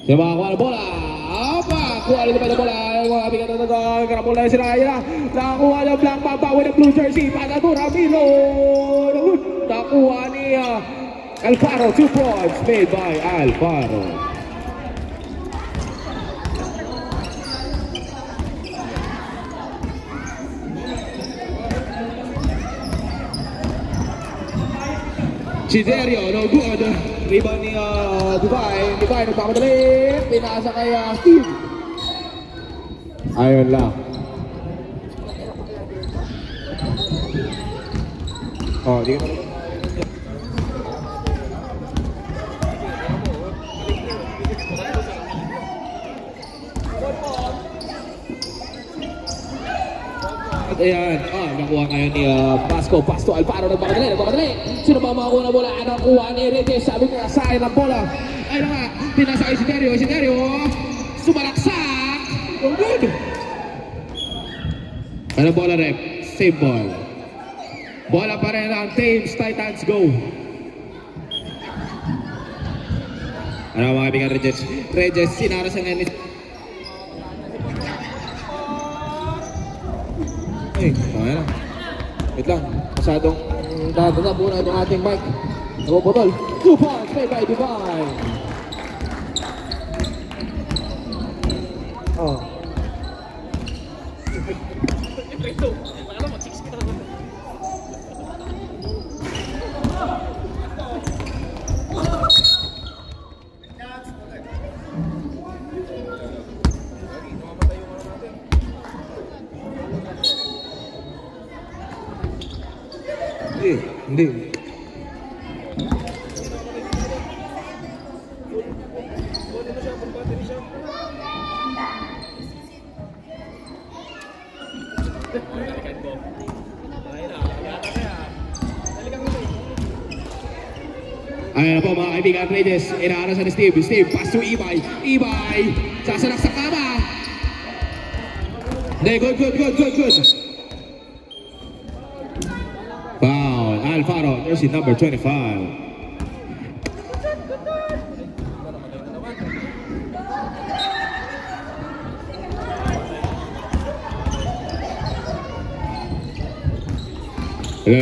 Sino makakuha ng bola? Apa! Kuha rin naman ng bola. Mga bigat na nagkakarapol na si Ryan. Nakakuha ng black pampawi ng blue jersey. Pagkato Ramilo. Nakuha ni Alfaro. 2 points made by Alfaro. Siderio, no good. Rebound ni Dubai. Dubai nagpapadali. Pinasa kay Steve. Ayun lang. Oh, di ka at ayan, nakuha ngayon ni Pasto Alfaro, nagpakadali. Sino ba makakuha na bola? Nakuha ni Regis, sabi niya, sa'yo ng bola. Ayun nga, pinasa kay Siderio, sumalaksak. Oh, good. Ano bola rep? Same ball. Bola pa rin ang Thames Titans, go. Ano mga kaibigan, Regis, sinaras ang Ennis. Ayan lang. Wait lang. Masyadong natatapo na itong ating mic. Nabobotol. 2 points made by Divine. Oh. Hindi. Ayan po mga kaibigan, Regis, inaarasan ni Steve, pass to Ibay, sasalak sa kama. Hindi, good. Foul, Alfaro, jersey number 25. Lo.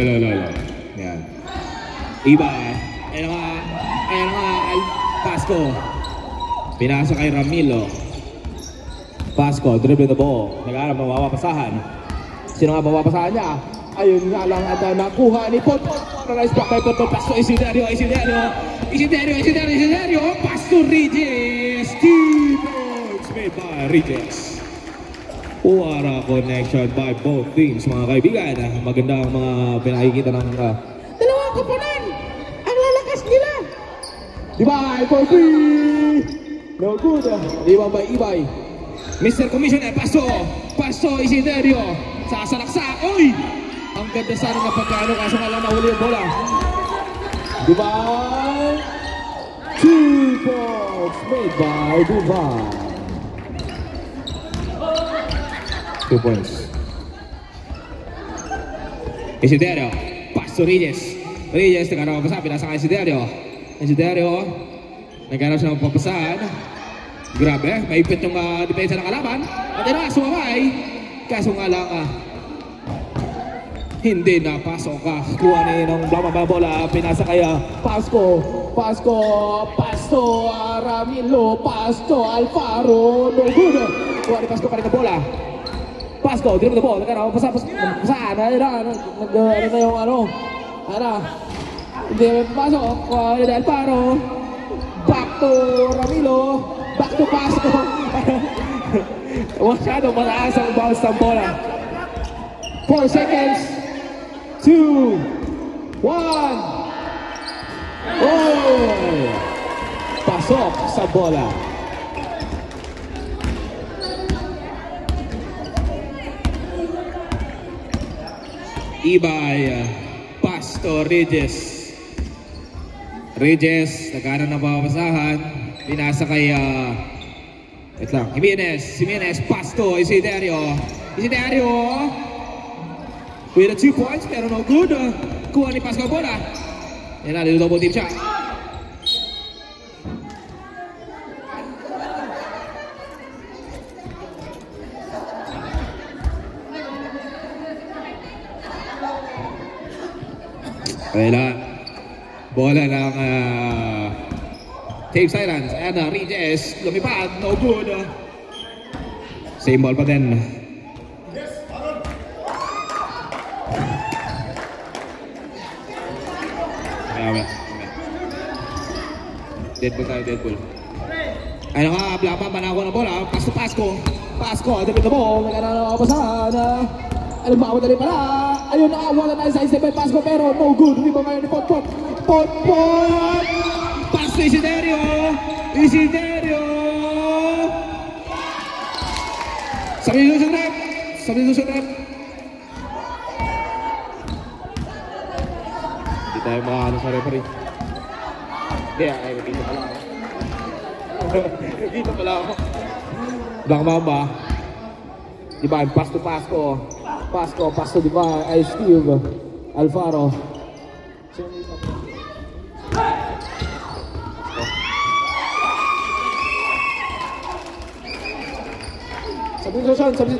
Yan. Ibay. Ayan nga, Pasco. Pinasa kay Ramilo. Pasco, dribble the ball. Nag-aarap ng mapapasahan. Sino nga mapapasahan niya? Ayun nga lang at nakuha ni Potpot. Nice block by Potpot. Pasto Isiderio. Pasto Regis. 2 points made by Regis. What a connection by both teams mga kaibigan. Magandang mga pinakikita ng dalawang kapunan. Ang lalakas nila. Ibay for 3. No good. Rebound by Ibay. Mr. Commissioner, Pasto Isiderio. Sasalaksak. Uy! Ang ganda sana ng pagkano kaso nga lang nahuli yung bola. Divine. 2 points made by Divine. 2 points. Isiderio. Pasto Regis, nagkaroon ng papasahan. Pinasa kay Isiderio. Nagkaroon siya ng papasahan. Grabe, maipit yung depensa ng kalaban. At ina, sumamay. Kaso nga lang, hindi na pasok kuha ni ng blamang bola. Pinasa kaya Pasto Ramilo, Pasto Alfaro. No good. Kuha ni Pasto pa rin ng bola. Pasto, dribble the ball. Nagkaroon pasahan. Nag-ano na yung ano. Hindi may pasok. Kuha ni Alfaro. Back to Ramilo. Back to Pasto. Masyadong mataas ang bounce ng bola. 4 seconds. 2, 1. Oh! Pasok sa bola. Ibay, Pasto, Regis, nagkaroon ng papasahan. Pinasa kay wait lang, Jimenez, Pasto, Isiderio with a 2 points pero no good. Kuha ni Pasco bola. Yan na, double team siya. Kailan. Bola ng Take silence. Ayan na, Regis. Lumipad. No good. Same ball pa din. Deadpool tayo, Deadpool. Ay nga, Blapa, manako na bola. Pass to Pasko. Pasko, tapit na ball. Nagkanapasahan. Alam ba, madali pala. Ayun na, wala na sa isip. Pasko, pero no good. Hindi ba ngayon ni Pot. Pot. Pass to Isiderio. Sabi nito sa rep. Hindi tayo makaano sa referee. Hindi, nagkita pala ako. Nagkita pala ako. Black Mamba. Divine, pass to Pasko. Pass to Divine. Ay, Steve. Alfaro. Substitution. Pwede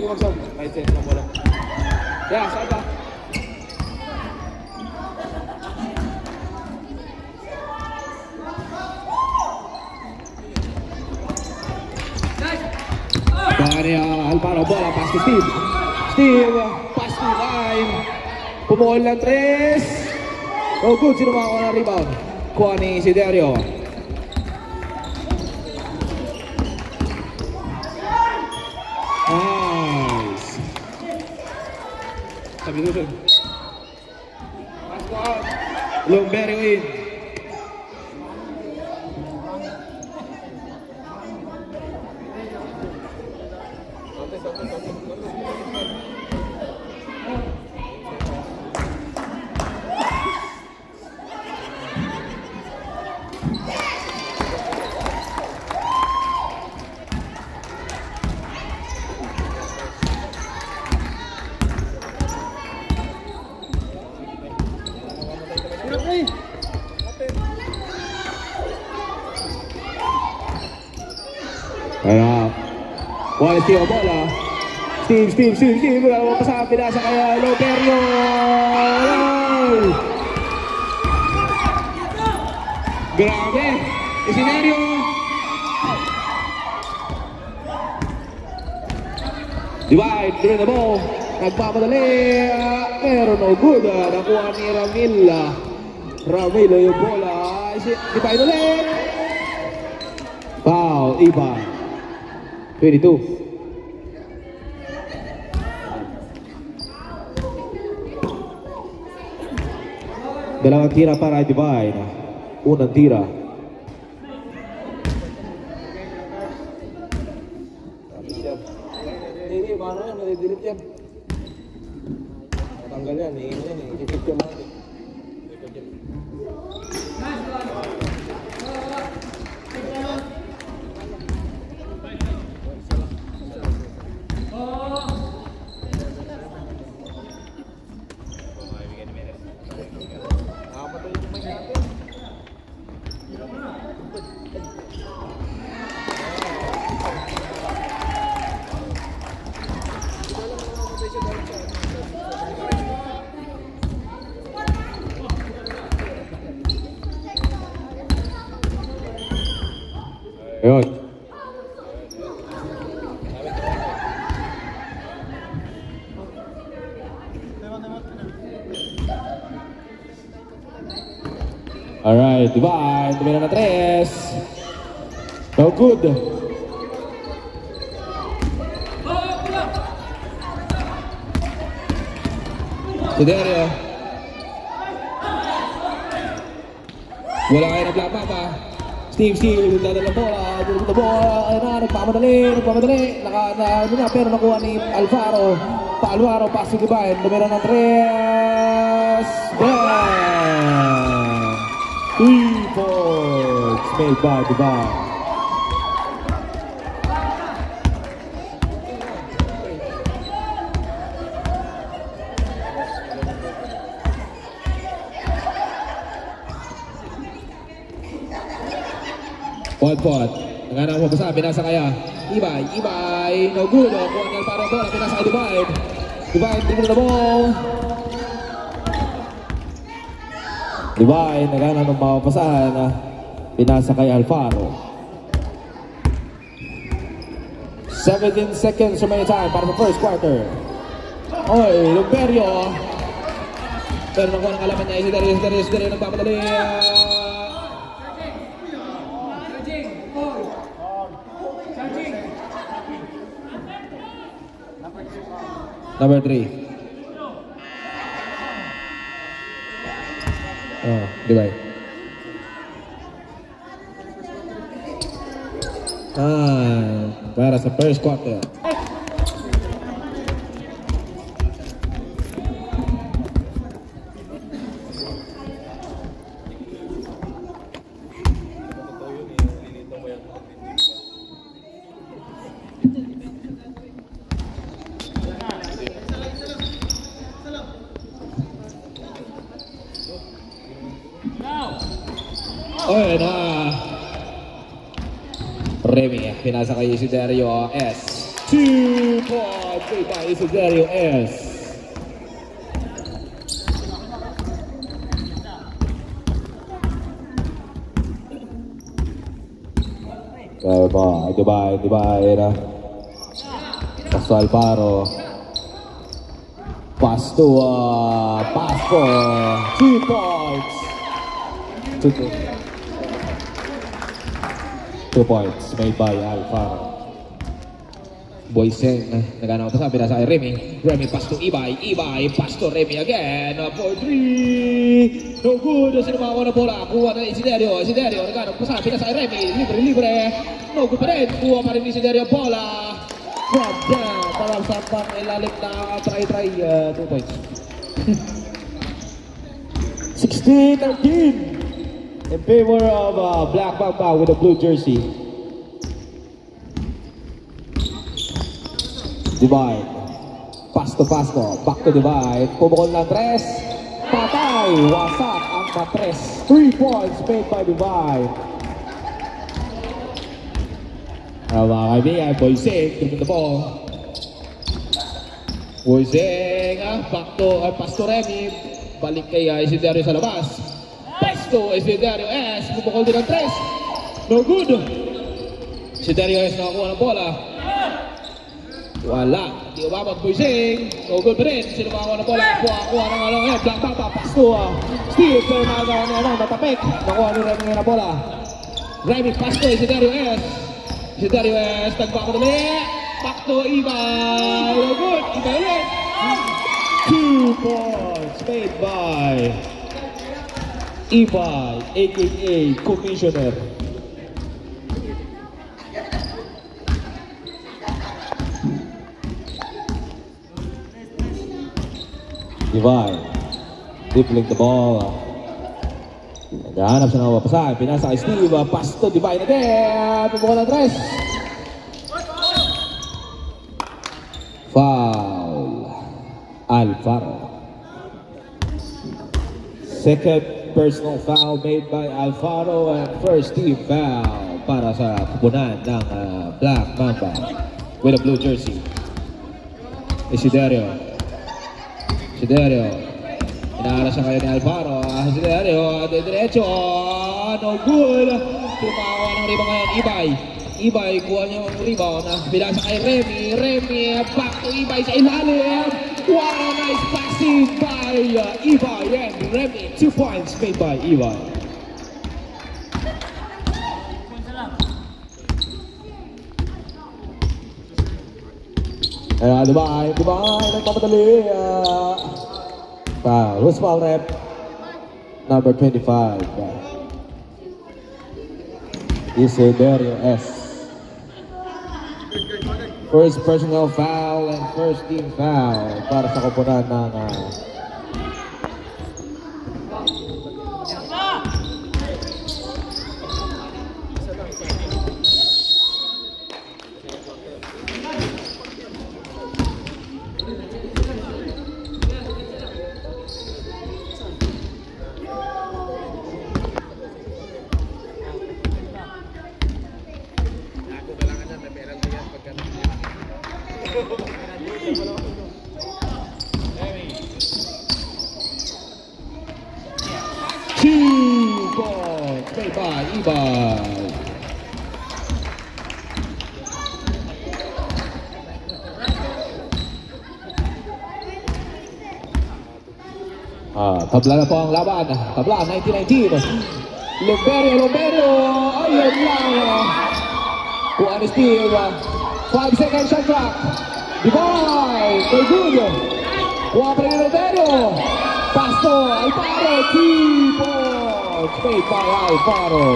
mag-sub. Right set na bola. Yeah, saan ba? Alvaro, bola, pass to Steve. Pass to line. Pumuhol ng 3. Oh, good. Sino makakuha ng rebound? Kuha ni Isiderio. Nice. Substitution. Pass ko out. Longberry win. Ayan. Wala Steve bola. Steve. Wala mo pa sa pinasa kaya Loperio. Grabe. Isiderio. Divide. Through the ball. Nagpapadali. Pero no good. Nakuha ni Ramil yung bola. Divide ulit. Foul. Iba. 22. Dalawang tira para Divine. Unang tira. Hindi, paano yan? Nadidelete yan. Matanggal yan. Ikip ka lang. Ayun. Alright, Divine. Tumira na 3. No good. Isiderio. Wala kayo na plapa pa. Steve, dadala bola, nagpamadali, pero nakuha ni Alvaro. Alvaro, pass to Divine, numero ng 3. Bang! 3 points made by Divine. Pot. Nangana mo basa, binasa kaya. Ibay. No good. Kuha ni Alvaro bola, binasa kay Divine. Divine, tingin na ball. Divine, nagana ng mapapasahan. Pinasa kay Alfaro. 17 seconds remaining time para sa first quarter. Oy, Lumberio. Pero nakuha ng kalaman niya. Isidario nagpapadali. Number 3. Oh, Divine. Para sa first quarter. Oy, Remy, pinasa kay Isidario S. 2 points made by Isidario S. Divide. Pasto Alfaro. Pass for 2 points. 2 points made by Alfaro. Boyseng, nagana pa sa pinasa kay Remy. Remy pass to Ibay. Pass to Remy again. For 3. No good. Sinumawa na bola. Kuha na Isidario. Nagana pa sa pinasa kay Remy. Libre. No good pa rin. Kuha pa rin Isidario bola. Drop down. Parang sa pang ilalim na try. 2 points. 16-13. In favor of Black Mamba with a blue jersey. Divide. Pasto. Back to Divide. Pumukol ng 3. Patay. Wasak ang matres. 3 points made by Divide. Mga kaibigan, Boyseng. Dribbling the ball. Boyseng. Pasto Remy. Balik kay Isidario sa labas. Pasto, Isidario S. Pumukol din ng 3. No good. Isidario S nakakuha ng bola. Wala. Di umabot Boyseng. No good pa rin. Sino makakuha ng bola? Kuha ng Black Mamba. Pasto. Steve. Pero matapik. Nakuha ni Remy ng bola. Remy, Pasto, Isidario S. Isidario S. Nagpapadali. Pasto, Ibay. No good. Ibay ulit. 2 points made by Ibay, aka Commissioner. Divide. Dribbling the ball. Naghahanap siya ng mapasahan. Pinasa kay Steve. Pass to Divide again. Pumukol ng 3. Foul. Alfaro. Second personal foul made by Alfaro and first team foul para sa kupunan ng Black Mamba with a blue jersey. Isidario. Inaara siya kayo ni Alfaro. Isidario, diretso. No good. Tumawa ng rebound ngayon, Ibay, kuha niya ang rebound. Pinasa kay Remy. Back to Ibay sa ilalim. What a nice passing by Ibay and Remy. 2 points made by Ibay. Divide, nagpapadali. Who's foul rep? Number 25. Isidario S. First personal foul and first team foul para sa koponan ng 2 points made by Ibay. Tabla na po ang laban. Tabla, 19-19. Lumberio. Ayun lang. Kuha ni Steve. 5 seconds shot clock. Divine. Very good. Kuha pa rin ni Lumberio. Pasto. Alvaro. 2 points made by Alvaro.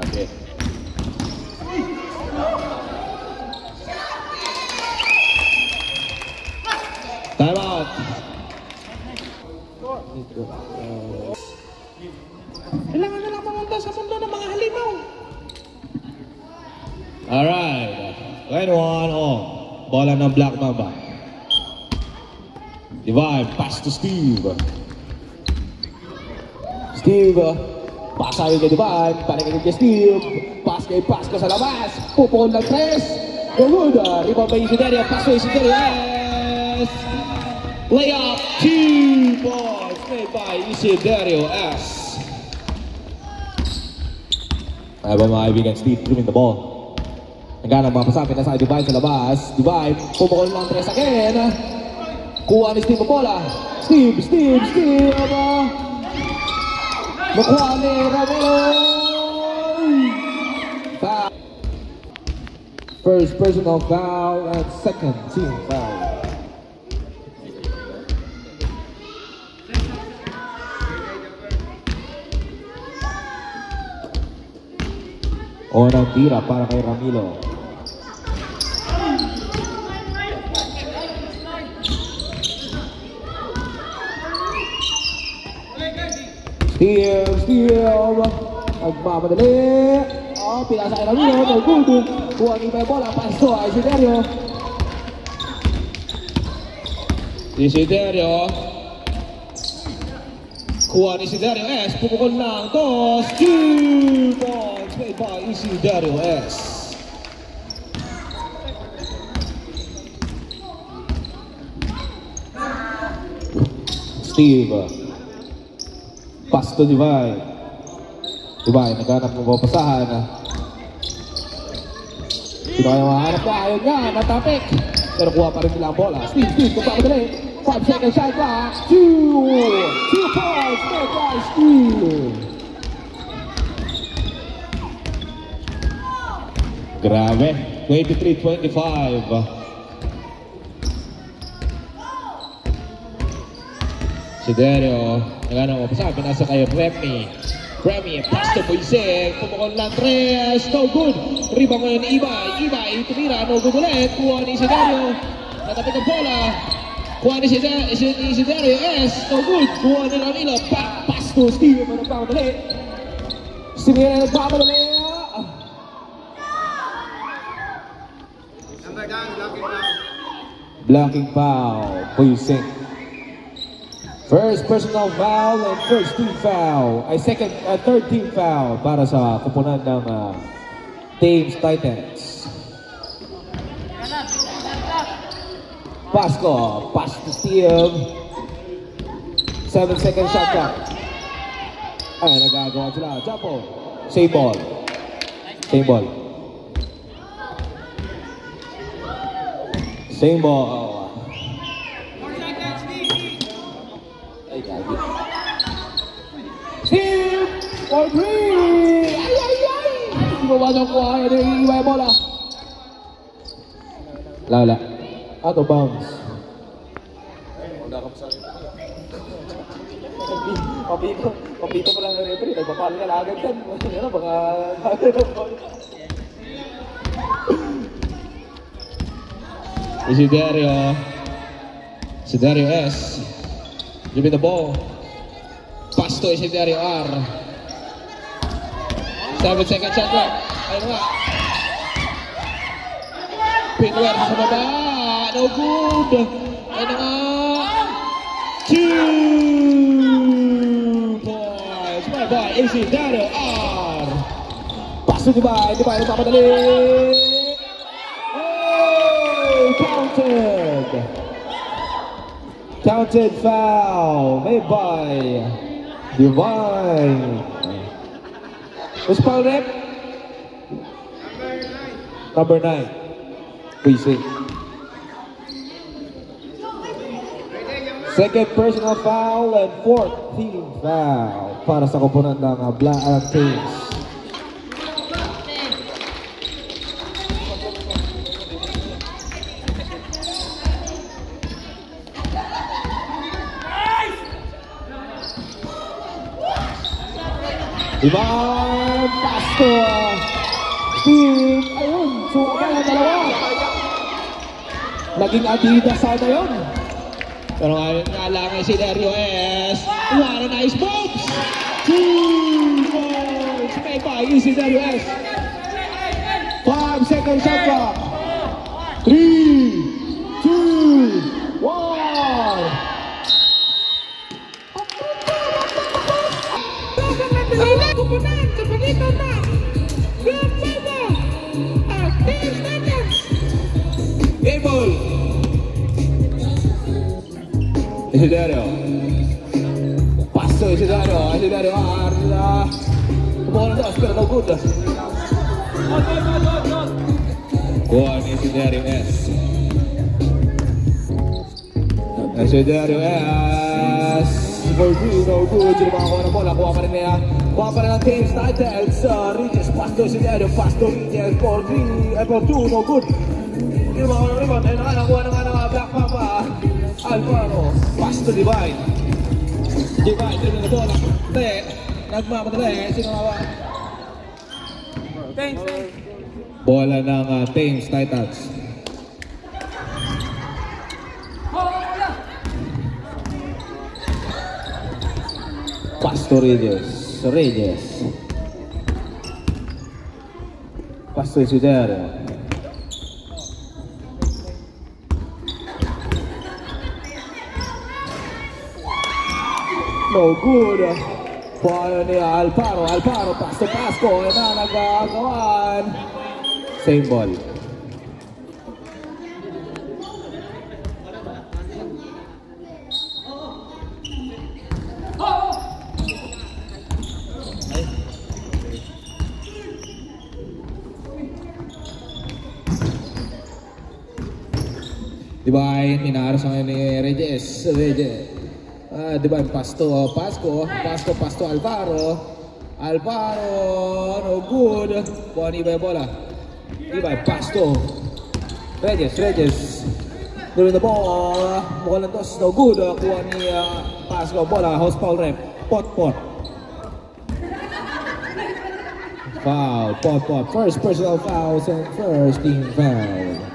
Okay. Time out. Kailangan na lang pumunta sa mundo ng mga halimaw. Alright. 21 on. Bola ng Black Mamba. Divine. Pass to Steve. Pass tayo kay Divine. Paring kay Steve. Pass ka sa labas. Pupukol ng 3. Good. Rebound by Isiderio. Pass to Isiderio. Layup, 2 points made by Isiderio S. Ay ba mga kaibigan, Steve trimming the ball. Nagana mapasapit na sa Divine sa labas. Divine, pumukol ng 3 again. Kuha ni Steve ang bola. Steve. Nakuha ni Ramiro. First personal foul and second team foul. Unang tira para kay Ramilo. Steve. Nagmamadali. Pinasa kay Ramilo. Nagulog. Kuha ni may bola. Pasto ay Isiderio. Kuha ni Isiderio S. Pupukol ng 2 points made by Isiderio S. Steve. Pass to Divine. Naghanap ng papasahan. Sino kaya mahanap na? Ayun nga, natapik. Pero kuha pa rin nila ang bola. Steve, kung papadali. 5 seconds shot clock. 2 points made by Steve. Grabe. 23-25. Isiderio. Naghanap ng papasahan. Pinasa kay Remy, pass to Moise, pumukol ng 3, no good. Rebound ngayon ni Ibay, tumira, no good ulit. Kuha ni Isiderio, natapik ang bola. Kuha ni Isiderio, no good. Kuha ni Ramilo, pass to Steve, nagpapadali. Steve nagpapadali. Blocking foul, Moise. First personal foul and first team foul. Third team foul para sa kupunan ng Thames Titans. Pass to Steve. 7 second shot clock. Ay, nagagawa sila. Jump ball. Same ball. Steve for 3! Hindi mo ba nakuha? Hindi yung bola. Lala. Out of bounds. Papito pa lang ng referee. Nagpapalo ka lang agad yan. Ano baka... Isiderio S. Give me the ball. Pass to Isiderio R. 7 seconds shot clock. Ayun nga. Pinwer sa baba. No good. Ayun nga. 2 points. Bye bye. Isiderio R. Pass to Divine. Divine nagpapadali. Oh! Counted foul made by Divine. Who's foul rep? Number 9. Precinct. Second personal foul and fourth team foul para sa koponan ng Black Teams. Ivan Pastor Steve, ayun, suka na dalawa. Naging Adidas sana yun. Pero ngayon nga lang ay si Dario S. What a nice moves! 2 points made by si Dario S. 5 second shot clock. 3, 2, 1. Koponan sa pagitan na Black Mamba at Team Titans. Able Isidario Paso Isidario Kumuha ng dos pero no good. Kuha ni Isidario S. Isidario S for 3, no good. Sino makakuha ng bola? Kuha pa rin niya. Kuha pa rin ang Team Titans. Regis, Pasto, Isidario, Pasto, Regis for 3, for 2, no good. Sino makakuha ng rebound? Ayun na nga, nakuha na nga ng Black Mamba. Alvaro, Pasto, Divine. Divine, sino na bola? Hindi, nagmamadali. Sino makakuha? Bola ng Team Titans. Pasto Regis. Pasto Isidario. No good. Bola ni Alvaro, Pasto, Ayun na, nagagawan. Same ball. Divine, inaarap sa ngayon ni Regis. Divine, Pasto, Alvaro, no good. Kuha ni Iba yung bola. Divine, Pasto, Regis. Doon the ball, mukha ng dos, no good. Kuha ni Pasto, bola, house foul rep, pot. Foul, pot. First personal foul and first team foul.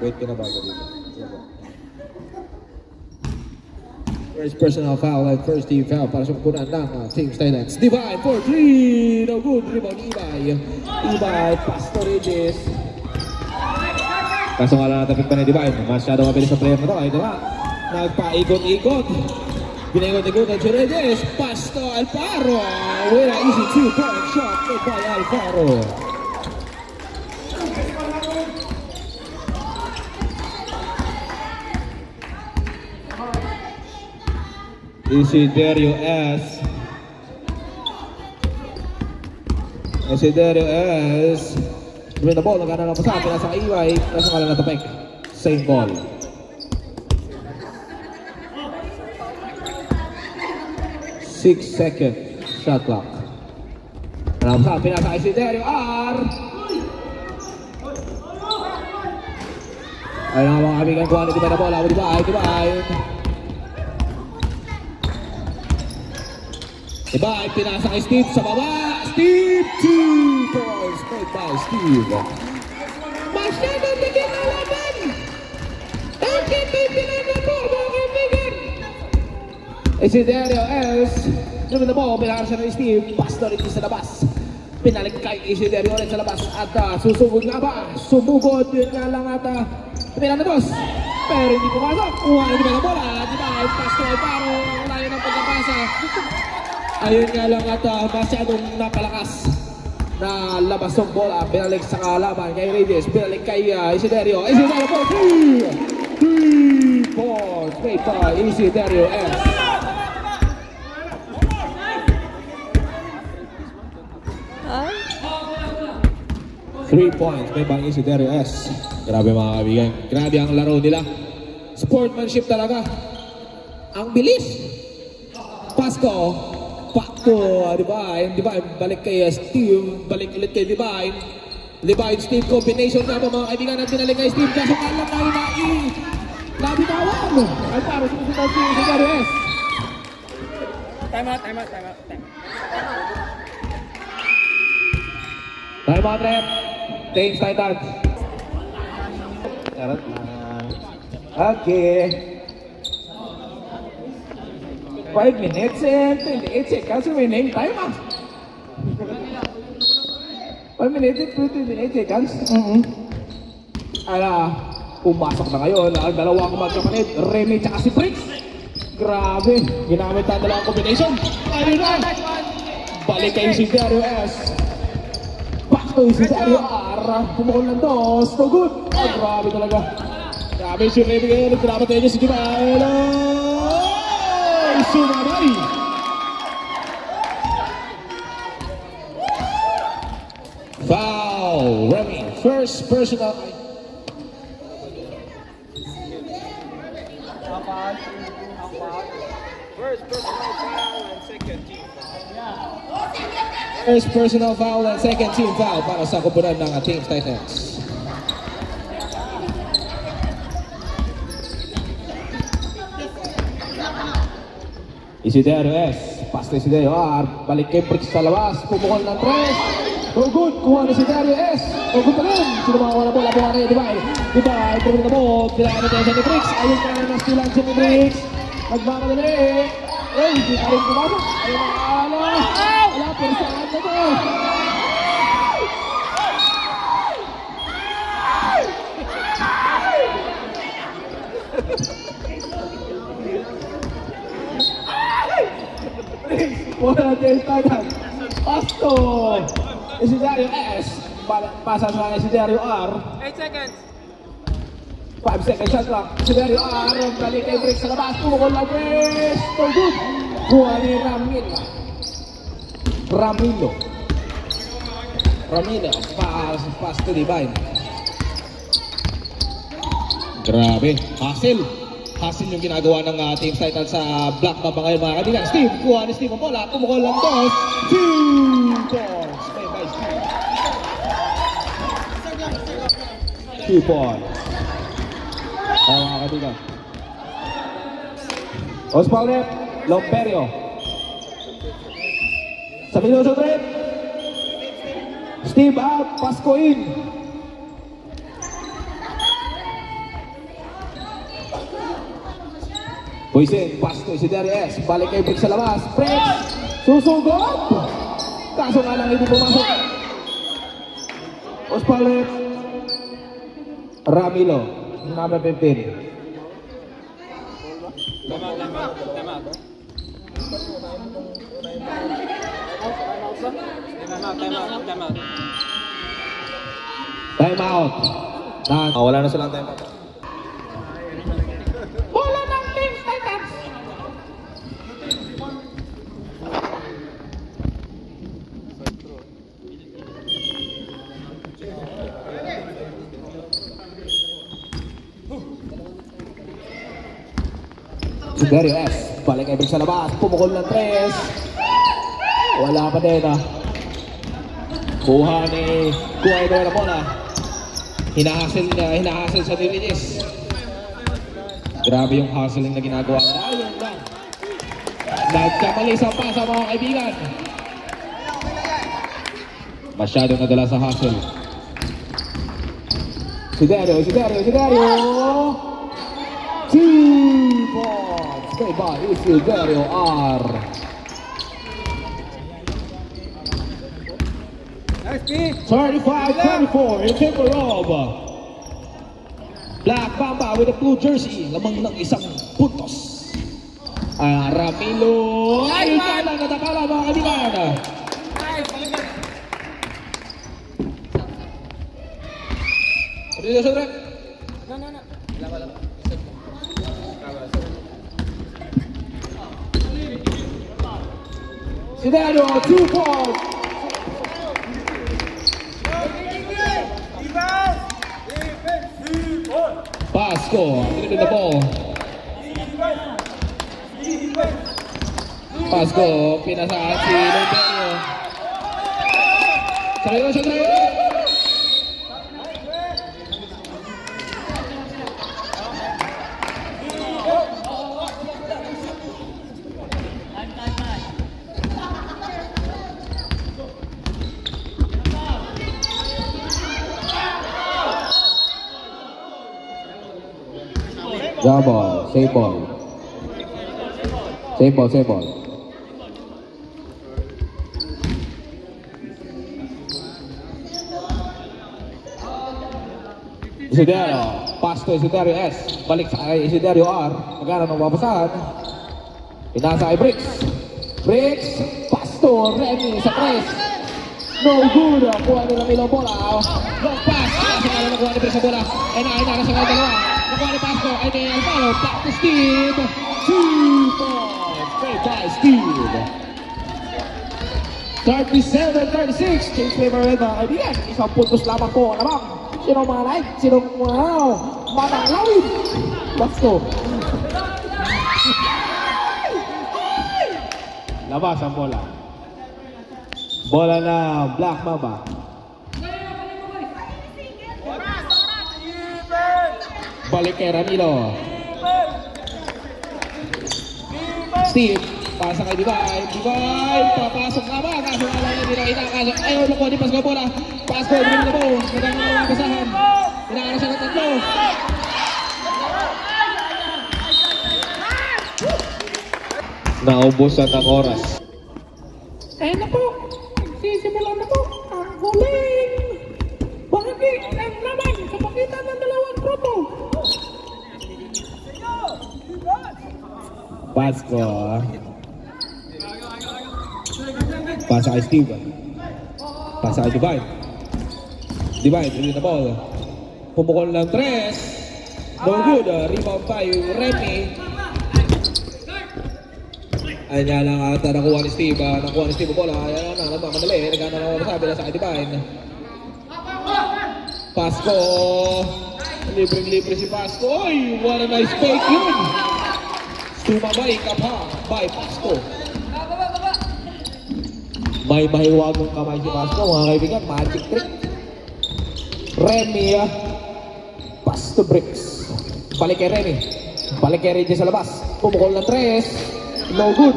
Wait ka na bago dito. First personal foul and first team foul para sa kupunan ng Team Titans. Divine for 3, no good. Rebound Ibay, Pasto Regis. Kaso nga lang natapit pa ni Divine. Masyado mabilis sa player na to. Ito nga, nagpaikot-ikot. Binaikot-ikotan si Regis. Pasto Alvaro with an easy 2-point shot made by Alvaro. Isidario S. Bring the ball, nagana lang pa sa atin. Nasa Iway, nasa nga lang natapik. Same ball. Six second shot clock. Nasa sa atin, nasa Isidario R. Ayun nga mga kamigan kuha ni Divine na bola. Divine, pinasa kay Steve sa baba. Steve, 2 points made by Steve. Masyadong tigil na laban. Bakit may pinagabo mga kaibigan? Isidario S. Naman na po, pinakara siya ng Steve. Pasto rin sa labas. Pinalik kay Isidario rin sa labas. At susugod nga ba? Sumugod yun nga lang at pinang na dos. Pero hindi pumasok. Kuha na Divine na bola. Divine, Pasto ay paro. Wala yun ang pagkapasa. Ayun nga lang at masyadong napalakas na labas ng bola, binalik sa kalaban kay Regis, binalik kay Isiderio. Isiderio po, 3 points made by Isiderio S. Ay. 3 points made by Isiderio S. Grabe mga kaibigan, grabe ang laro nila. Sportsmanship talaga. Ang bilis. Pasko. Back to Divine. Divine balik kay Steve. Balik ulit kay Divine. Divine Steve combination nga po mga kaibigan at binalik kay Steve. Kaso kalang tayo na nabitawan. Ay para sumunod si Isiderio S. Time out. Time out rep. Thanks Titans. Charot lang. Okay. 5 minutes and 28 seconds remaining. Time ah. 5 minutes and 28 seconds. Pumasok na ngayon ang dalawang magkapanit. Remy tsaka si Briggs. Grabe. Ginamit ang dalawang combination. Ayun na. Balik kay Isiderio S. Back to Isiderio R. Pumukol ng dos. No good. Oh, grabe talaga. Grabe si Remy ngayon. Grabe niya si Divine. Sumabay! Foul! Remy, first personal. First personal foul and second team foul para sa kupunan ng Team Titans. Isiderio S, pass to Isiderio R, balik kay Briggs sa labas, pumukol ng 3. No good, kuha na Isiderio S. No good pa rin, sino makakuha na bola, buha na yung Divine. Divine, tumulong na mo, kailangan natin siya ni Briggs. Ayun ka na nastilan siya ni Briggs. Magmamadali. Hindi ka rin pumasok. Ayun na kaala. Wala, persaan na to. Wala natin tagan. Pasto. Isiderio S. Pasa sa Isiderio R. 8 seconds. 5 seconds shot lang. Isiderio R. Balik kay Briggs sa labas. Tumukol lang Briggs. No good. Kuha ni Ramilo. Pass to Divine. Grabe. Hasil yung ginagawa ng Team Titans sa Black Mamba ngayon mga kaibigan. Steve, kuha ni Steve ang bola. Pumukol lang dos. 2 points. May by Steve. 2 points. Mga kaibigan. Osvaldo Lomperio. Sa minuto 3. Steve out. Pasko in. Boysen, pass to Isiderio S. Balik kay Briggs sa labas. Briggs! Susugod! Kaso nga lang hindi pumasok. Osvaldo Ramilo, number 15. Time out. Wala na silang time out. Bola ng Team Titans. Isiderio S. Balik kay Briggs sa labas. Pumukol ng 3. Wala pa din Kuha ito na bola. Hinahasil sa Regis. Grabe yung hustling na ginagawa. Ayun lang. Nagkamali sa pasa mga kaibigan. Masyadong nadala sa hustle. Isiderio. 2 points. Made by Isiderio R. Nice speed. 35-24 in favor of Black Mamba with a blue jersey. Lamang ng isang puntos. Ramilo. Ayun ka lang, natakala mga kaibigan. Dito sa rep. No. Wala. Siderio, 2 points. Pasco, dribbling the ball. Pasco, pinasaan si Luperio. Sarili. Jump ball, save ball. Save ball. Isiderio, pass to Isiderio S. Balik sa kay Isiderio R. Magkano ng mapasahan. Pinasa kay Bricks. Pass to Remy sa press. No good. Kuha nila Milo bola. Long pass. Nasa kaya nakuha ni Bricks sa bola. Nasa kaya dalawa. Nakuha ni Pasco. May Alvaro. Back to Steve. 2 points. Made by Steve. 37-36. Change flavor red mga kaibigan. Isang puntos lamang po. Lamang. Sinong mga like? Sinong mananglawin? Pasco. Labas ang bola. Bola na Black Mamba. Balik kay Ramilo. Steve, pasa kay Divine. Papasok na ba? Kaso nga lang hindi nakita. Kaso ayaw nakuha ni Pasco bola. Pasco, dribble na po. Magandang mga basahan. Inaara siya ng tatlo. Naubusan ng oras. Ayun na po. Sisimulan na po. Ang huling bahagi ng laban sa pagitan ng dalawang grupo. Pasco. Pasa kay Steve. Pasa kay Divine. Divine the ball. Pumukol ng 3. No good. Rebound tayo. Remy. Ayan nga lang ata nakuha ni Steve. Nakuha ni Steve bola. Ayan na. Nagmamadali. Nagana na masabi na sa kay Divine. Pasco. Libreng-libre si Pasco. Oy! What a nice fake yun! Sumabay ka pa by Pasco. May mahiwagong kamay si Pasco mga kaibigan. Magic trick. Remy. Pass to Bricks. Balik kay Remy. Balik kay Reggie sa labas. Pumukol ng 3. No good.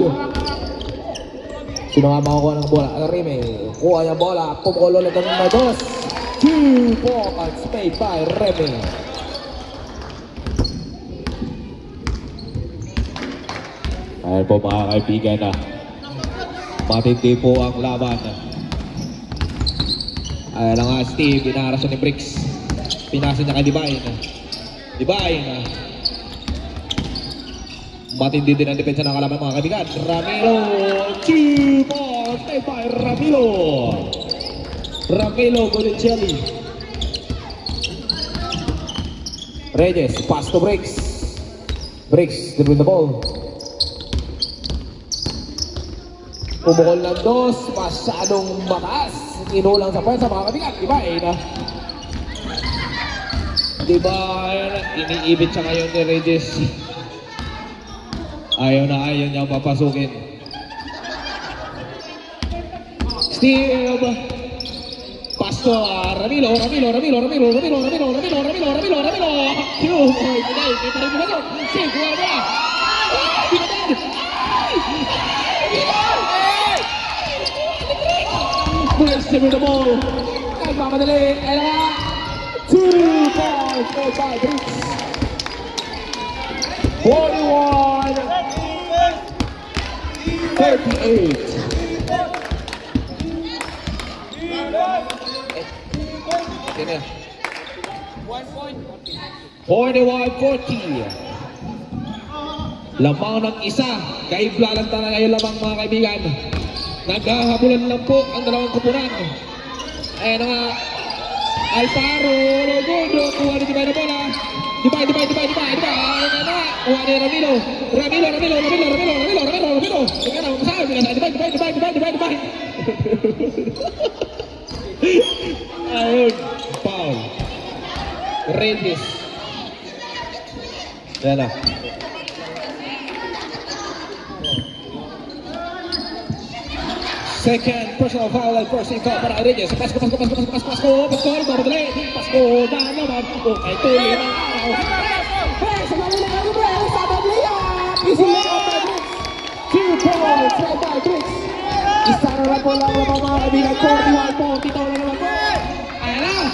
Sino nga makakuha ng bola? Remy. Kuha niya bola. Pumukol ulit ng 2 points made by Remy. Ayan po mga kaibigan na matindi po ang laban. Ayan nga Steve, inaara siya ni Bricks. Pinasa niya kay Divine. Matindi din ang depensa ng kalaban mga kaibigan. Ramilo, 2 points made by Ramilo. Ramilo Gonicelli. Reyes, pass to Bricks. Bricks, dribble the ball. Pumukol ng 2, masyadong mataas. Inulang sa pwersa mga kabigat. Divine. Iniibit siya ngayon ni Regis. Ayaw niya papasukin. Steve. Pasto. Ramilo. Steve. Bricks to the ball. Nagmamadali. Ayan na. 2 points made by Bricks. 41. 38. 41-40. Lamang ng isa. Kaibla lang talaga yung lamang mga kaibigan. Naghahabulan lang po ang dalawang kupunan. Ayan nga. Alfaro, no good. Kuha ni Divine na bola. Divine. Kuha ni Ramilo. Teka na, masabi na sa Divine. Ayun, foul. Regis. Yan na. Second personal foul and first team foul para Regis. Pasko. Babadali. Pasko na naman. Okay, tuloy na. Sa mga nagagawin, sa Bagliat! Isilip ang Bricks! 2 points, right by Bricks! Isa na lang po lang naman mga kaibigan. 41-42 na naman po! Ayan na!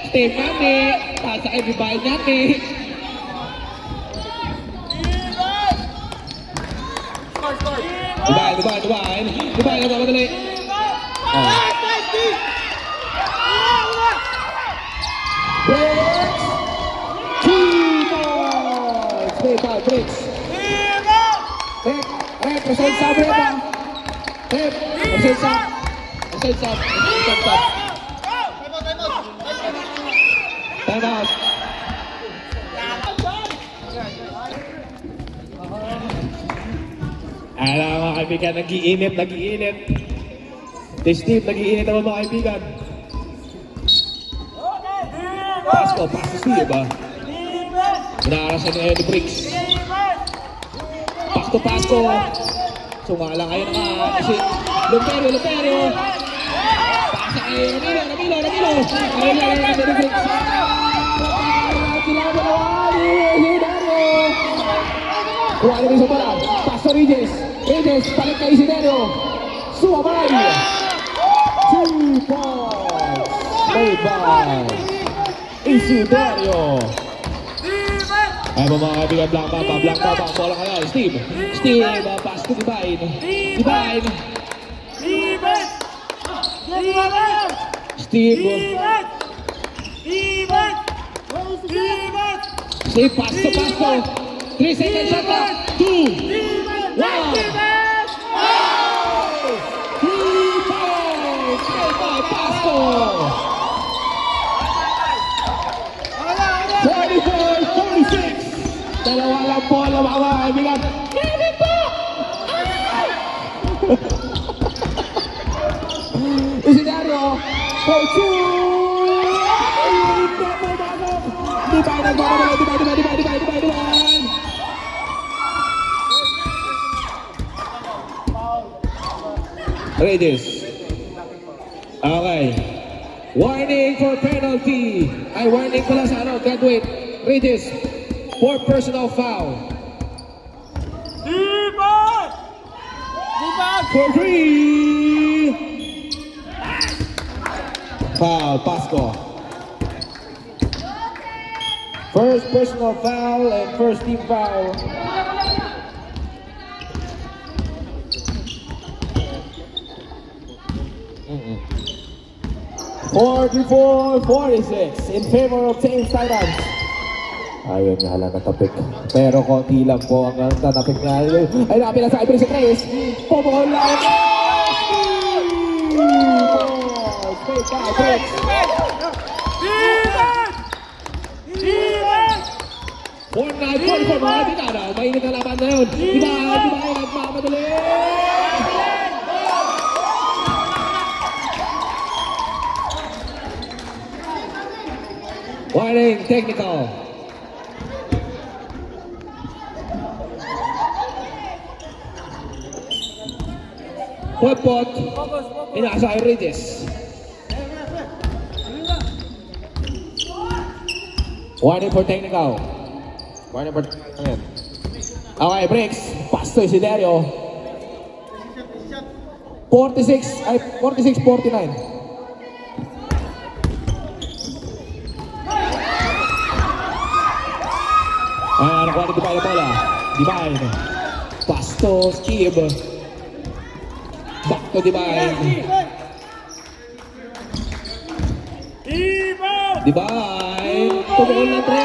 Steve Mami! Pasa kay Divine natin! Divine na babadali! Bricks! 2 points! Right by Bricks! Represent sa Brema! Represent sa! Time out! Alam mga kaibigan, nag-iinit. Si Steve, nag-iinit naman mga kaibigan. Pasko Steve ba? Inaarasan ni Eddie Bricks. Pasko. Sumala kayo na kasi Luperio. Pasa kay Ramilo. Ayun lang Eddie Bricks. Kuha rin sa bola. Paso Regis, balik kay Isidero. Sumabay. 2 points. Made by Isidero. Ay mga kaibigan, Black Mamba. Bola kayo, Steve, pass to Divine. Steve, pass to 3 seconds shot clock. 2, 1. 3 points made by Pasko. 44-46. Dalawa lang bola mga kaibigan. Kevin po! Isidero for 2. Divine. Regis. Okay. Warning for penalty. Ay, warning pala sa graduate. Regis, for personal foul. For 3. Foul, Pasko. First personal foul and first team foul. Mm-mm. 44-46 in favor of Team Titans. Ayun nga lang natapik. Pero konti lang po ang natapik na. Ay napila sa Ibris sa Trace. Pumukol lang. 4-9 mga kaibigan. Mainit na laban na yun. Divine nagmamadali. Warning, technical. Pot. Inasa kay Regis. Warning for technical. Ayan. Okay, breaks. Pass to Isidero. 46-49. Ayan, nakuha ni Divine na bola. Divine. Pass to Steve. Back to Divine. Divine. Pumukol ng 3.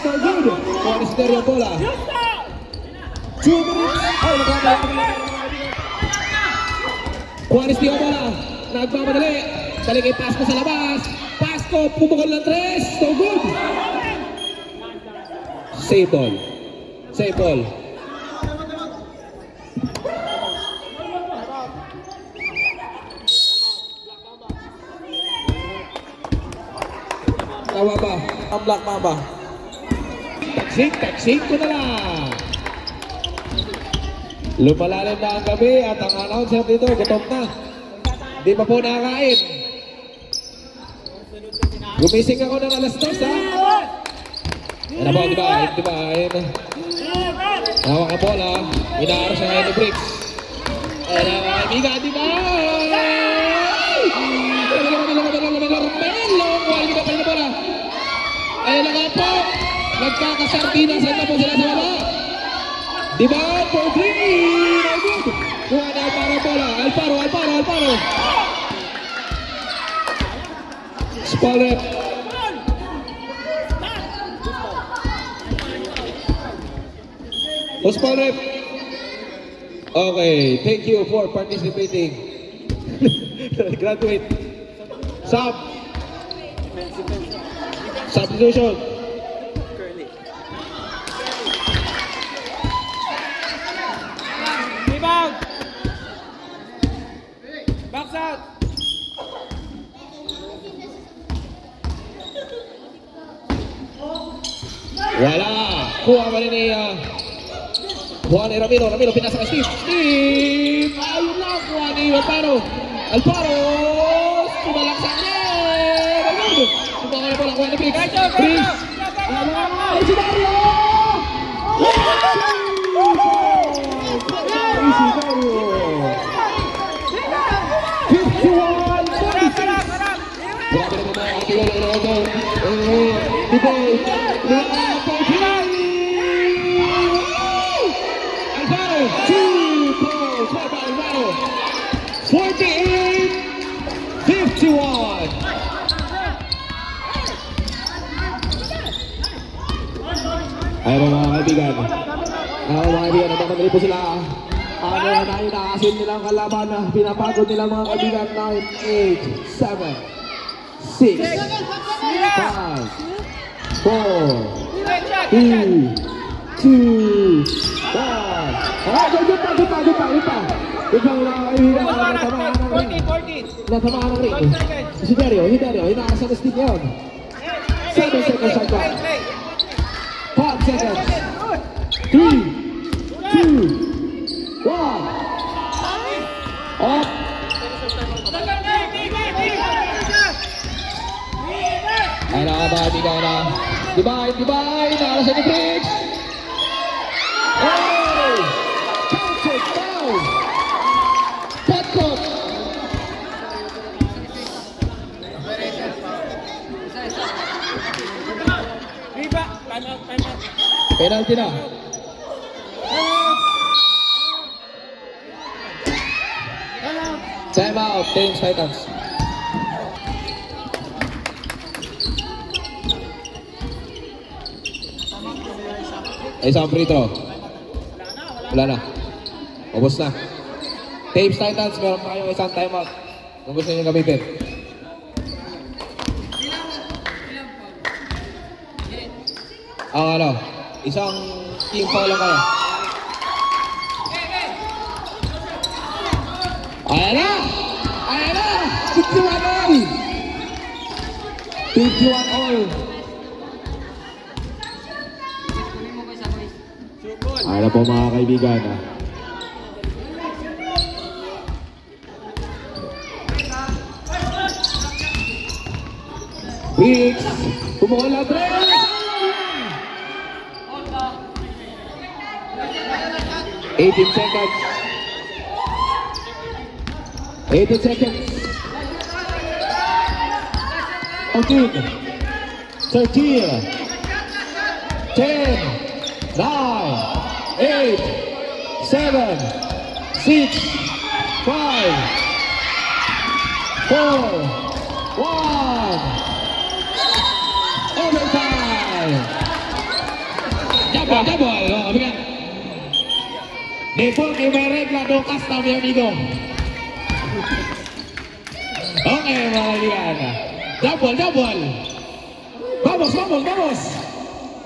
No good. Kuha ni Isidero ang bola. 2 minutes. Ay, kuha ni Steve ang bola. Nagmamadali. balik kay Pasco sa labas. Pasco, pumukol ng 3. No good. Save ball. Save ball. Tawa ba? Ang Black Mamba. Taksik ko na lang. Lumalalim na ang gabi at ang announcer dito, gutom na. Di pa po nakakain. Gumising ako ng alas 2, ha? Ano po, di ba? Hawak ang bola. Inaaro siya ngayon ni Briggs. Ano mga kaibigan, di ba? Ayun na nga po. Nagkakasartina sa ito po sila sa baba. Di ba? For green. Kuha na Alparo bola. Alparo. Spall rep. Spall rep. Okay. Thank you for participating. Graduate. Substitution. Rebound. Box out. Wala. Kuha pa rin ni Ramiro. Ramiro pinasa kay Steve. Ayun lang. Kuha ni Alparo. Sumalaksak niya. Subukan na po lang. Kuha ni Briggs. Si Dario. Alvaro, 2 points by Alvaro. 48-51. Ayun mga kaibigan. Nagmamadali po sila. Inaasin nilang kalaban na pinapagod nilang mga kaibigan. 9, 8, 7, 6, 5, 4, 3, 2, 1. Good pa. Ikaw na kaibigan. Natamaan ng ring. Si Dario. Inaasan na Steve yun. 7 seconds shot clock. 5 seconds. 3, 2, 1. Up. Ay nakabahatigan na. Divine. Nakasan ni Briggs. Oh! Counted down. Petcott. Penalty na. Time out, Thames Titans. Isang free throw. Wala na. Ubos na. Thames Titans, meron pa kayong isang time out. Kung gusto nyo gamitin. Isang team foul lang kayo. Ayan na! 51 all! 51 all! Ayan na po mga kaibigan. Briggs! Pumukol na 3! 18 seconds. 18 seconds. 14, 13, 10, 9, 8, 7, 6, 5, 4, 1. Overtime. Double. Obrigado. Deporte may regla, no casta, mi amigo. Okay, mga kaibigan. Double. Vamos.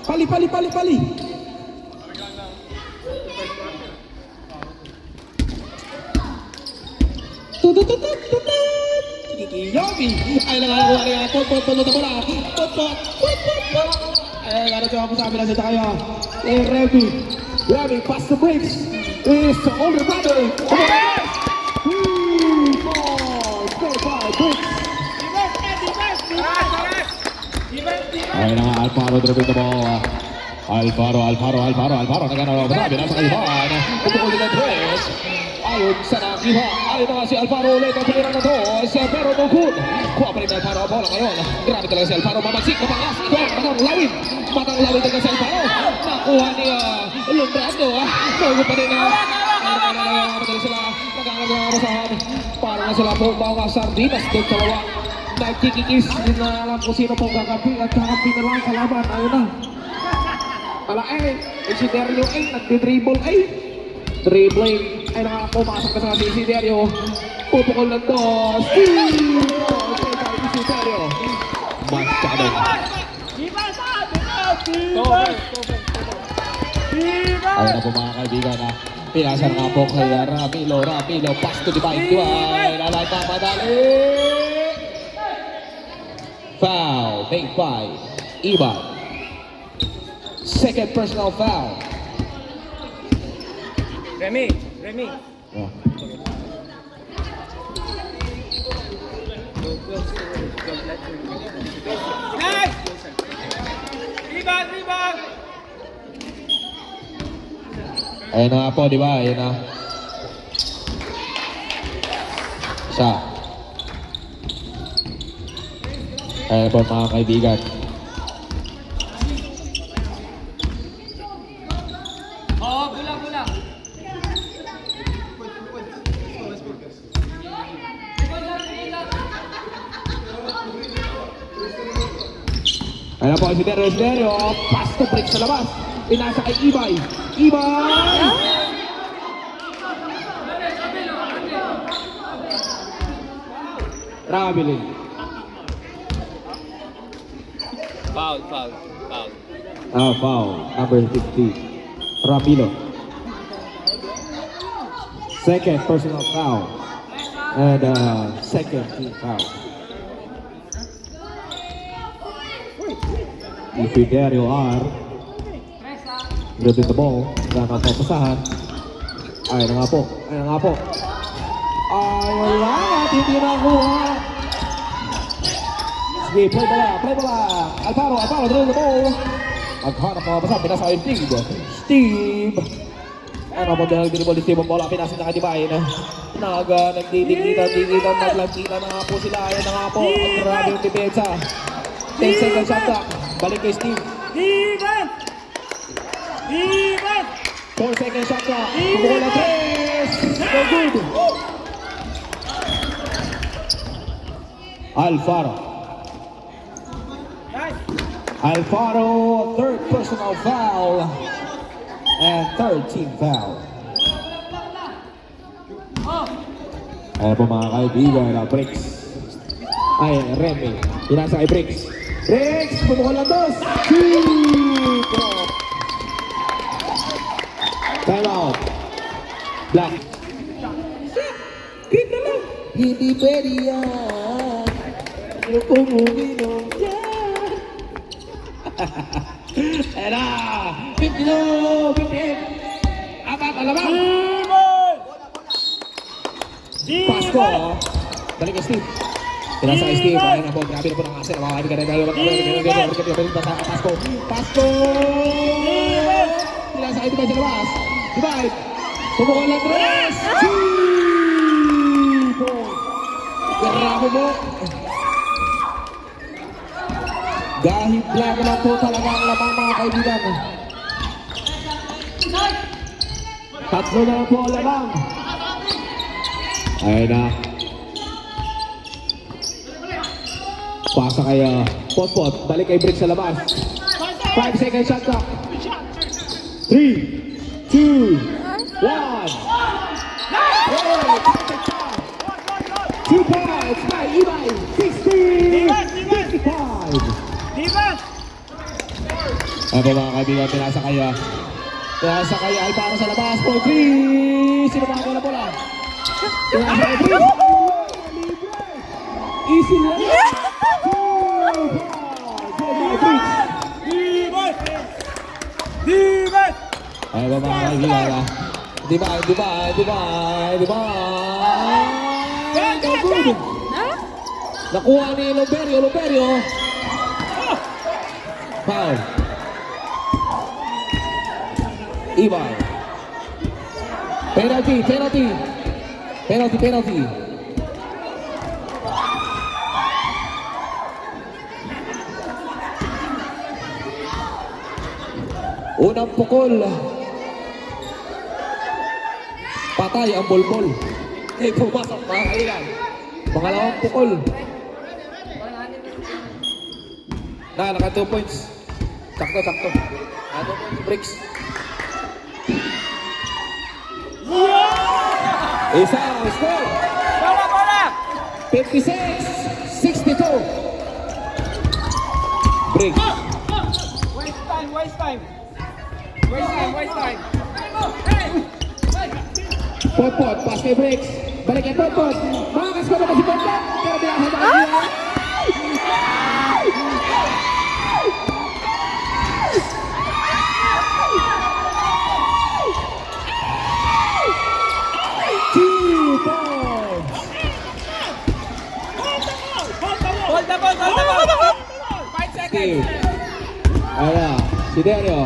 Pali. Yomi! Ay, nangalakuha rin ang pot na bola. Pot. Ay, narating ako sa amin na tayo. Remy, pass the bricks. Is the older brother. Ay, nga, Alfaro dribbling the ball. Alfaro. Nagana, marami na sa kaibahan. Pupukul din ang tres. Ayun sa nakiha. Ayun na nga si Alfaro ulit ang pinirang na dos. Pero no good. Kuha pa rin ang Alfaro ang bola ngayon. Grabe talaga si Alfaro. Mamagsik, mapangas. Matang lawin talaga si Alfaro. Nakuha ni Lundrado. Bago pa rin Madali sila. Nagkakamasahan. Para na sila po mga sardinas doon sa lawa. Nagkikikis. Hindi na alam kung sino pong kakapi. At kakapi na lang kalaban. Ayun na. Isiderio nagdi-dribble dribbling ay nakapumasok ka sa Isiderio. Pupukol ng dos. Isiderio. Machado. Ayun na po mga kaibigan na pinasa nga po kay Ramilo. Pass to Divine. Lalay pa madali. Foul. Made by Ivan. Second personal foul. Remy. Yeah. Nice! Rebound! Ayun na nga po, di ba? Ayun na. Isa. Ayun po mga kaibigan. Bola. Ayun po, Isiderio. Pass to break sa labas. Pinasa kay Ibay. Rabiling. Foul. Foul. Number 50. Ramilo. Second personal foul. And second team foul. Isiderio R. Dribbling the ball. Gana po pasahan. Ayun na nga po. Ay, wala. Hindi nakuha. Sige, play bola. Alfaro, dribbling the ball. Maghanap mga basa. Pinasa kay Steve. Ano po dahil dribble ni Steve ang bola. Pinasa na kadibayin. Nagdidigitan. Naglagkita na nga po sila. Ayun na nga po. Grabe yung depensa. 10 seconds shot clock. Balik kay Steve. 4 seconds shot clock. Pumukol na 3. No good. Alfaro, third personal foul. And third team foul. Ayan po mga kaibigan na Bricks. Ay, Remy. Pinasa kay Bricks. Pumukol na dos. Time out. Black. Kita lang. Hindi pwede yan. Ano pong uminom yan? Ayan na. 58. Apat, alamang. Pasko. Balik kay Steve. Pinasa kay Steve. Ayan na po. Grabe na po ng asin. Mga kaibigan na Pasko. Pinasa kay Divide sa labas. Divide. Pumukol ng 3. Grabe mo. Gahit lang naman po talaga ang lamang mga kaibigan. Tatlo na po ang lamang. Ayun na. Pasa kay Potpot. Balik kay Brick sa labas. 5 seconds shot clock. 3, 2, 1. 2 points. points by Ibay. 60-55. Divas! Ano ba mga kaibigan, pinasakay ah. Pinasakay ay para sa labas po. 3! Sino mga bola bola? Pinasakay 3! Easy lang. Divas! Divas! Ano ba mga kaibigan ah? Diba? No good! Nakuha ni Loberio. Foul. Ibay. Penalty. Unang pukol. Patay ang bolbol. Pumasok mga kaibigan. Pangalawang pukol. Naka 2 points. Sakto. Naka 2 points breaks. Isang score. Bola! 56-62. Break. Waste time! Potpot, pass kay Bricks. Balik kay Potpot. Makakas ko naman si Potpot. Pero bilahan na niya. Hold the ball! 5 seconds! Steve. Ayan, si Dario.